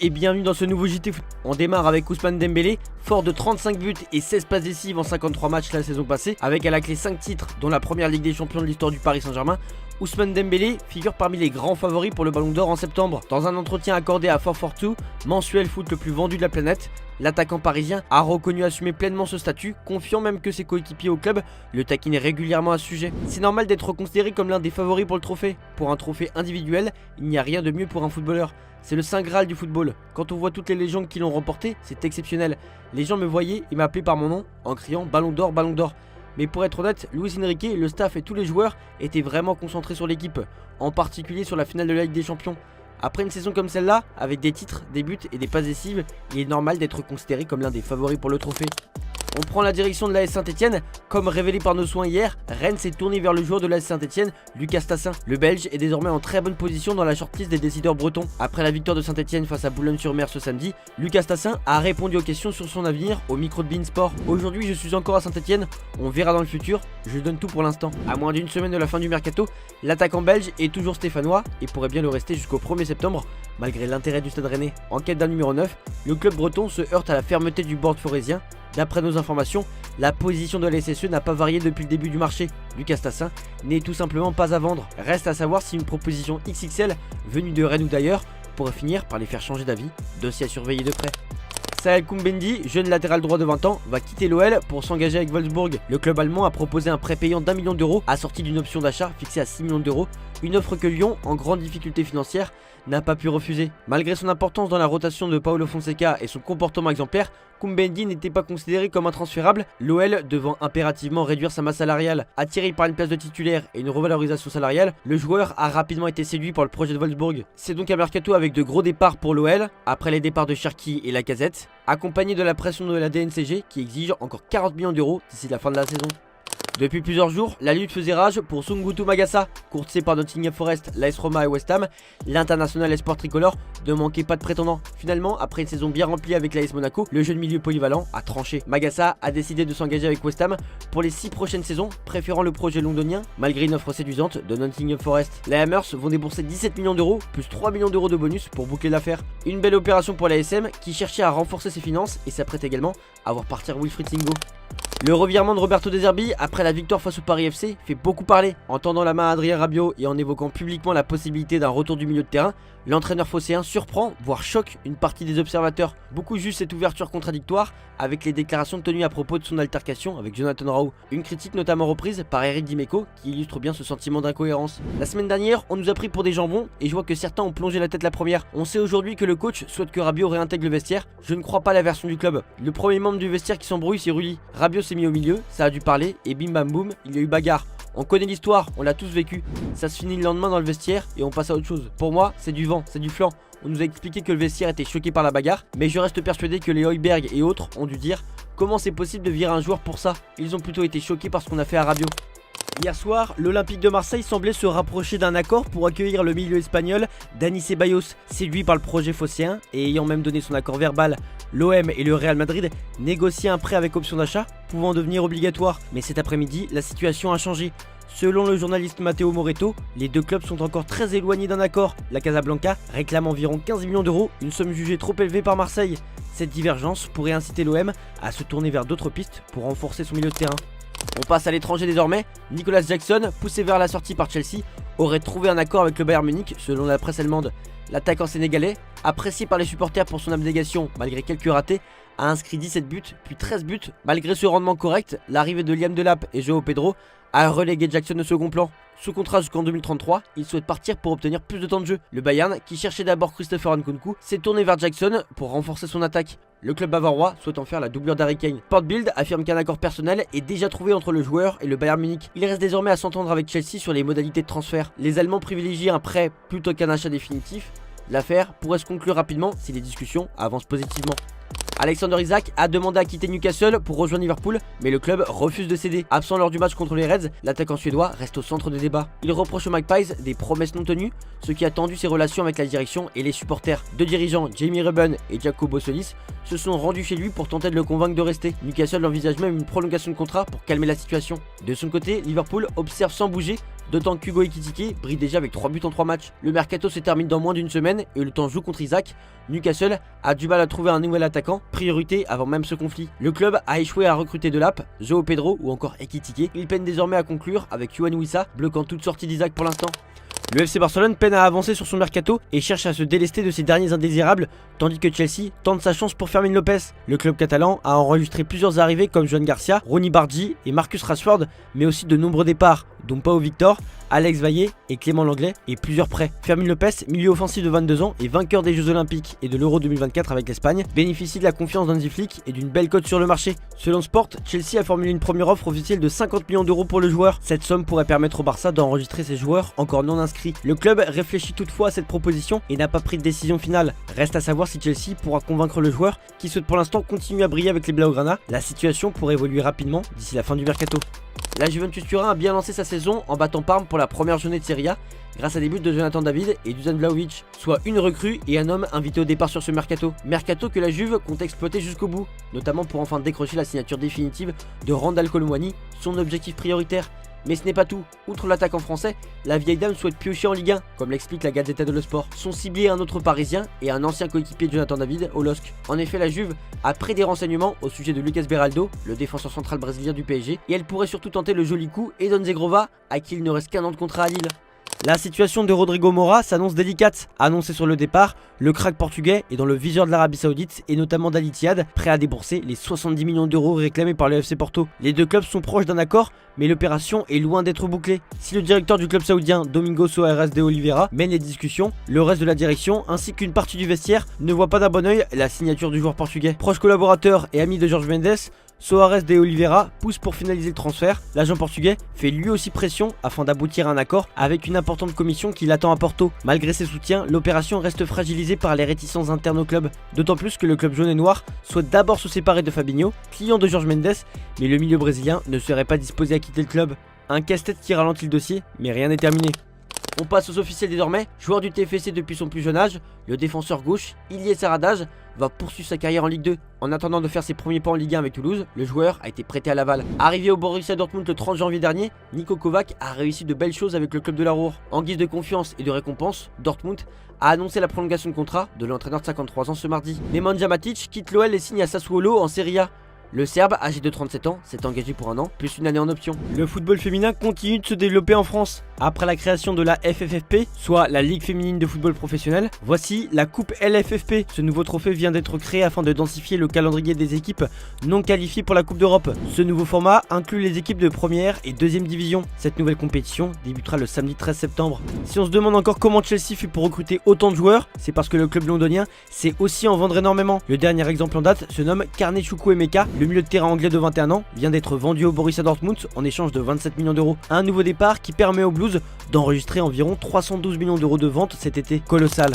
Et bienvenue dans ce nouveau JT Foot. On démarre avec Ousmane Dembélé, fort de 35 buts et 16 passes décisives en 53 matchs la saison passée, avec à la clé 5 titres dont la première Ligue des Champions de l'histoire du Paris Saint-Germain. Ousmane Dembélé figure parmi les grands favoris pour le Ballon d'Or en septembre. Dans un entretien accordé à 442, mensuel foot le plus vendu de la planète, l'attaquant parisien a reconnu assumer pleinement ce statut, confiant même que ses coéquipiers au club le taquinaient régulièrement à ce sujet. C'est normal d'être considéré comme l'un des favoris pour le trophée. Pour un trophée individuel, il n'y a rien de mieux pour un footballeur. C'est le saint graal du football. Quand on voit toutes les légendes qui l'ont remporté, c'est exceptionnel. Les gens me voyaient et m'appelaient par mon nom en criant Ballon d'Or, Ballon d'Or. Mais pour être honnête, Luis Enrique, le staff et tous les joueurs étaient vraiment concentrés sur l'équipe, en particulier sur la finale de la Ligue des Champions. Après une saison comme celle-là, avec des titres, des buts et des passes décisives, il est normal d'être considéré comme l'un des favoris pour le trophée. On prend la direction de l'AS Saint-Etienne. Comme révélé par nos soins hier, Rennes s'est tourné vers le joueur de l'AS Saint-Etienne, Lucas Tassin. Le Belge est désormais en très bonne position dans la shortlist des décideurs bretons. Après la victoire de Saint-Etienne face à Boulogne-sur-Mer ce samedi, Lucas Tassin a répondu aux questions sur son avenir au micro de Beansport. Aujourd'hui, je suis encore à Saint-Etienne, on verra dans le futur, je donne tout pour l'instant. À moins d'une semaine de la fin du mercato, l'attaquant belge est toujours stéphanois et pourrait bien le rester jusqu'au 1er septembre, malgré l'intérêt du Stade Rennais. En quête d'un numéro 9, le club breton se heurte à la fermeté du board forésien. D'après nos informations, la position de la SSE n'a pas varié depuis le début du marché. Lucas Tassin n'est tout simplement pas à vendre. Reste à savoir si une proposition XXL venue de Rennes ou d'ailleurs pourrait finir par les faire changer d'avis. Dossier à surveiller de près. Saël Koumbendi, jeune latéral droit de 20 ans, va quitter l'OL pour s'engager avec Wolfsburg. Le club allemand a proposé un prêt payant d'1 million d'euros assorti d'une option d'achat fixée à 6 millions d'euros. Une offre que Lyon, en grande difficulté financière, n'a pas pu refuser. Malgré son importance dans la rotation de Paulo Fonseca et son comportement exemplaire, Koumbendi n'était pas considéré comme intransférable, l'OL devant impérativement réduire sa masse salariale. Attiré par une place de titulaire et une revalorisation salariale, le joueur a rapidement été séduit par le projet de Wolfsburg. C'est donc un mercato avec de gros départs pour l'OL, après les départs de Cherki et Lacazette, accompagné de la pression de la DNCG qui exige encore 40 millions d'euros d'ici la fin de la saison. Depuis plusieurs jours, la lutte faisait rage pour Sungutu Magassa, courtisé par Nottingham Forest, l'AS Roma et West Ham. L'international espoir tricolore ne manquait pas de prétendants. Finalement, après une saison bien remplie avec l'AS Monaco, le jeune milieu polyvalent a tranché. Magassa a décidé de s'engager avec West Ham pour les 6 prochaines saisons, préférant le projet londonien, malgré une offre séduisante de Nottingham Forest. Les Hammers vont débourser 17 millions d'euros, plus 3 millions d'euros de bonus pour boucler l'affaire. Une belle opération pour l'ASM qui cherchait à renforcer ses finances et s'apprête également à voir partir Wilfried Singo. Le revirement de Roberto De Zerbi après la victoire face au Paris FC fait beaucoup parler. En tendant la main à Adrien Rabiot et en évoquant publiquement la possibilité d'un retour du milieu de terrain, l'entraîneur phocéen surprend, voire choque une partie des observateurs. Beaucoup jugent cette ouverture contradictoire avec les déclarations tenues à propos de son altercation avec Jonathan Raoult. Une critique notamment reprise par Eric Dimeco qui illustre bien ce sentiment d'incohérence. La semaine dernière, on nous a pris pour des jambons et je vois que certains ont plongé la tête la première. On sait aujourd'hui que le coach souhaite que Rabiot réintègre le vestiaire. Je ne crois pas à la version du club. Le premier membre du vestiaire qui s'embrouille, c'est Rulli. Rabiot s'est mis au milieu, ça a dû parler et bim bam boum, il y a eu bagarre. On connaît l'histoire, on l'a tous vécu. Ça se finit le lendemain dans le vestiaire et on passe à autre chose. Pour moi, c'est du vent, c'est du flanc. On nous a expliqué que le vestiaire était choqué par la bagarre, mais je reste persuadé que les Højbjerg et autres ont dû dire comment c'est possible de virer un joueur pour ça. Ils ont plutôt été choqués par ce qu'on a fait à Rabiot. Hier soir, l'Olympique de Marseille semblait se rapprocher d'un accord pour accueillir le milieu espagnol Dani Ceballos. Séduit par le projet phocéen et ayant même donné son accord verbal, l'OM et le Real Madrid négociaient un prêt avec option d'achat pouvant devenir obligatoire. Mais cet après-midi, la situation a changé. Selon le journaliste Matteo Moretto, les deux clubs sont encore très éloignés d'un accord. La Casablanca réclame environ 15 millions d'euros, une somme jugée trop élevée par Marseille. Cette divergence pourrait inciter l'OM à se tourner vers d'autres pistes pour renforcer son milieu de terrain. On passe à l'étranger désormais. Nicolas Jackson, poussé vers la sortie par Chelsea, aurait trouvé un accord avec le Bayern Munich selon la presse allemande. L'attaquant sénégalais, apprécié par les supporters pour son abnégation malgré quelques ratés, a inscrit 17 buts puis 13 buts. Malgré ce rendement correct, l'arrivée de Liam Delap et João Pedro a relégué Jackson au second plan. Sous contrat jusqu'en 2033, il souhaite partir pour obtenir plus de temps de jeu. Le Bayern, qui cherchait d'abord Christopher Nkunku, s'est tourné vers Jackson pour renforcer son attaque. Le club bavarois souhaite en faire la doublure d'Harry Kane. Portbild affirme qu'un accord personnel est déjà trouvé entre le joueur et le Bayern Munich. Il reste désormais à s'entendre avec Chelsea sur les modalités de transfert. Les Allemands privilégient un prêt plutôt qu'un achat définitif. L'affaire pourrait se conclure rapidement si les discussions avancent positivement. Alexander Isak a demandé à quitter Newcastle pour rejoindre Liverpool, mais le club refuse de céder. Absent lors du match contre les Reds, l'attaquant suédois reste au centre des débats. Il reproche aux Magpies des promesses non tenues, ce qui a tendu ses relations avec la direction et les supporters. Deux dirigeants, Jamie Reuben et Jacobo Solis, se sont rendus chez lui pour tenter de le convaincre de rester. Newcastle envisage même une prolongation de contrat pour calmer la situation. De son côté, Liverpool observe sans bouger, d'autant qu'Hugo Ekitike brille déjà avec 3 buts en 3 matchs. Le mercato se termine dans moins d'une semaine et le temps joue contre Isaac. Newcastle a du mal à trouver un nouvel attaquant, priorité avant même ce conflit. Le club a échoué à recruter Delap, João Pedro ou encore Ekitike. Il peine désormais à conclure avec Yohan Wissa, bloquant toute sortie d'Isaac pour l'instant. Le FC Barcelone peine à avancer sur son mercato et cherche à se délester de ses derniers indésirables, tandis que Chelsea tente sa chance pour Fermin Lopez. Le club catalan a enregistré plusieurs arrivées comme Joan Garcia, Ronny Bardi et Marcus Rashford, mais aussi de nombreux départs, dont Pau Victor, Alex Vaillé et Clément Langlais, et plusieurs prêts. Fermin Lopez, milieu offensif de 22 ans et vainqueur des Jeux Olympiques et de l'Euro 2024 avec l'Espagne, bénéficie de la confiance d'Hansi Flick et d'une belle cote sur le marché. Selon Sport, Chelsea a formulé une première offre officielle de 50 millions d'euros pour le joueur. Cette somme pourrait permettre au Barça d'enregistrer ses joueurs encore non inscrits. Le club réfléchit toutefois à cette proposition et n'a pas pris de décision finale. Reste à savoir si Chelsea pourra convaincre le joueur qui souhaite pour l'instant continuer à briller avec les Blaugrana. La situation pourrait évoluer rapidement d'ici la fin du mercato. La Juventus Turin a bien lancé sa saison en battant Parme pour la première journée de Serie A grâce à des buts de Jonathan David et Dusan Vlahovic, soit une recrue et un homme invité au départ sur ce mercato. Mercato que la Juve compte exploiter jusqu'au bout, notamment pour enfin décrocher la signature définitive de Randal Colomwani, son objectif prioritaire. Mais ce n'est pas tout. Outre l'attaquant français, la vieille dame souhaite piocher en Ligue 1, comme l'explique la Gazzetta dello Sport. Sont ciblés un autre parisien et un ancien coéquipier de Jonathan David au LOSC. En effet, la Juve a pris des renseignements au sujet de Lucas Beraldo, le défenseur central brésilien du PSG, et elle pourrait surtout tenter le joli coup Edon Zegrova, à qui il ne reste qu'un an de contrat à Lille. La situation de Rodrigo Mora s'annonce délicate. Annoncé sur le départ, le crack portugais est dans le viseur de l'Arabie Saoudite et notamment d'Al Ittihad, prêt à débourser les 70 millions d'euros réclamés par le FC Porto. Les deux clubs sont proches d'un accord, mais l'opération est loin d'être bouclée. Si le directeur du club saoudien, Domingo Soares de Oliveira, mène les discussions, le reste de la direction ainsi qu'une partie du vestiaire ne voit pas d'un bon oeil la signature du joueur portugais. Proche collaborateur et ami de Jorge Mendes, Soares de Oliveira pousse pour finaliser le transfert. L'agent portugais fait lui aussi pression afin d'aboutir à un accord avec une importante commission qui l'attend à Porto. Malgré ses soutiens, l'opération reste fragilisée par les réticences internes au club. D'autant plus que le club jaune et noir souhaite d'abord se séparer de Fabinho, client de Jorge Mendes, mais le milieu brésilien ne serait pas disposé à quitter le club. Un casse-tête qui ralentit le dossier, mais rien n'est terminé. On passe aux officiels désormais. Joueur du TFC depuis son plus jeune âge, le défenseur gauche Ilie Saradaj va poursuivre sa carrière en Ligue 2. En attendant de faire ses premiers pas en Ligue 1 avec Toulouse, le joueur a été prêté à Laval. Arrivé au Borussia Dortmund le 30 janvier dernier, Niko Kovac a réussi de belles choses avec le club de la Ruhr. En guise de confiance et de récompense, Dortmund a annoncé la prolongation de contrat de l'entraîneur de 53 ans ce mardi. Nemanja Matic quitte l'OL et signe à Sassuolo en Serie A. Le Serbe, âgé de 37 ans, s'est engagé pour un an, plus une année en option. Le football féminin continue de se développer en France. Après la création de la FFFP, soit la Ligue féminine de football professionnel, voici la Coupe LFFP. Ce nouveau trophée vient d'être créé afin de densifier le calendrier des équipes non qualifiées pour la Coupe d'Europe. Ce nouveau format inclut les équipes de première et deuxième division. Cette nouvelle compétition débutera le samedi 13 septembre. Si on se demande encore comment Chelsea fait pour recruter autant de joueurs, c'est parce que le club londonien sait aussi en vendre énormément. Le dernier exemple en date se nomme Carnet Chukwuemeka. Le milieu de terrain anglais de 21 ans vient d'être vendu au Borussia Dortmund en échange de 27 millions d'euros. Un nouveau départ qui permet aux Blues d'enregistrer environ 312 millions d'euros de ventes cet été. Colossal.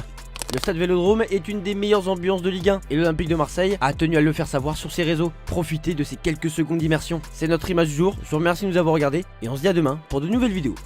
Le stade Vélodrome est une des meilleures ambiances de Ligue 1 et l'Olympique de Marseille a tenu à le faire savoir sur ses réseaux. Profitez de ces quelques secondes d'immersion. C'est notre image du jour. Je vous remercie de nous avoir regardés et on se dit à demain pour de nouvelles vidéos.